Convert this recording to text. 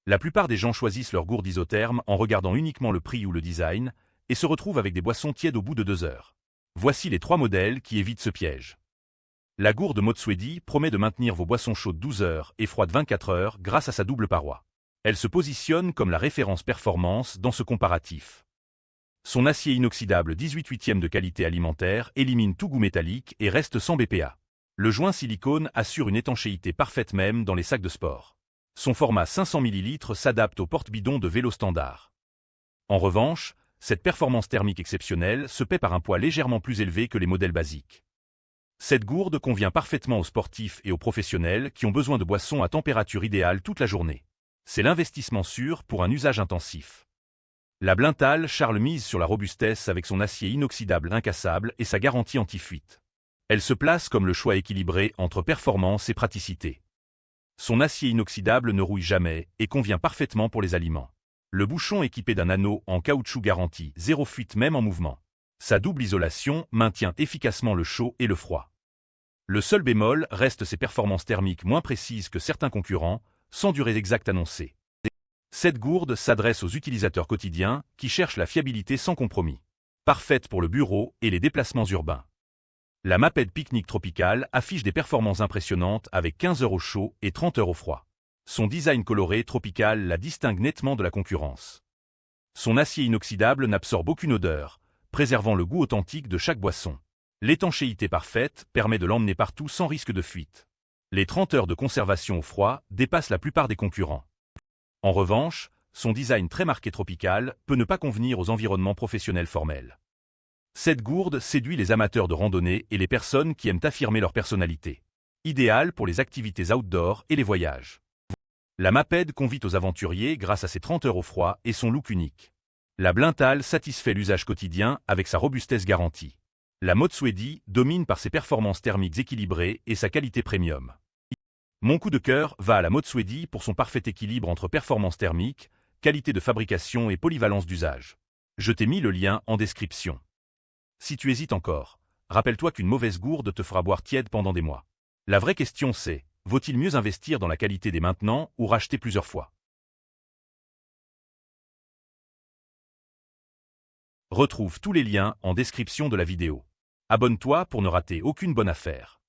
La plupart des gens choisissent leur gourde isotherme en regardant uniquement le prix ou le design, et se retrouvent avec des boissons tièdes au bout de 2 heures. Voici les 3 modèles qui évitent ce piège. La gourde Motswedi promet de maintenir vos boissons chaudes 12 heures et froides 24 heures grâce à sa double paroi. Elle se positionne comme la référence performance dans ce comparatif. Son acier inoxydable 18/8 de qualité alimentaire élimine tout goût métallique et reste sans BPA. Le joint silicone assure une étanchéité parfaite même dans les sacs de sport. Son format 500 ml s'adapte au porte-bidon de vélo standard. En revanche, cette performance thermique exceptionnelle se paie par un poids légèrement plus élevé que les modèles basiques. Cette gourde convient parfaitement aux sportifs et aux professionnels qui ont besoin de boissons à température idéale toute la journée. C'est l'investissement sûr pour un usage intensif. La Blintal Charles mise sur la robustesse avec son acier inoxydable incassable et sa garantie anti-fuite. Elle se place comme le choix équilibré entre performance et praticité. Son acier inoxydable ne rouille jamais et convient parfaitement pour les aliments. Le bouchon équipé d'un anneau en caoutchouc garantit 0 fuite même en mouvement. Sa double isolation maintient efficacement le chaud et le froid. Le seul bémol reste ses performances thermiques moins précises que certains concurrents, sans durée exacte annoncée. Cette gourde s'adresse aux utilisateurs quotidiens qui cherchent la fiabilité sans compromis. Parfaite pour le bureau et les déplacements urbains. La Maped Picnic Tropical affiche des performances impressionnantes avec 15 heures au chaud et 30 heures au froid. Son design coloré tropical la distingue nettement de la concurrence. Son acier inoxydable n'absorbe aucune odeur, préservant le goût authentique de chaque boisson. L'étanchéité parfaite permet de l'emmener partout sans risque de fuite. Les 30 heures de conservation au froid dépassent la plupart des concurrents. En revanche, son design très marqué tropical peut ne pas convenir aux environnements professionnels formels. Cette gourde séduit les amateurs de randonnée et les personnes qui aiment affirmer leur personnalité. Idéale pour les activités outdoor et les voyages. La Maped convie aux aventuriers grâce à ses 30 heures au froid et son look unique. La Blintal satisfait l'usage quotidien avec sa robustesse garantie. La Motswedi domine par ses performances thermiques équilibrées et sa qualité premium. Mon coup de cœur va à la Motswedi pour son parfait équilibre entre performance thermique, qualité de fabrication et polyvalence d'usage. Je t'ai mis le lien en description. Si tu hésites encore, rappelle-toi qu'une mauvaise gourde te fera boire tiède pendant des mois. La vraie question c'est, vaut-il mieux investir dans la qualité dès maintenant ou racheter plusieurs fois? Retrouve tous les liens en description de la vidéo. Abonne-toi pour ne rater aucune bonne affaire.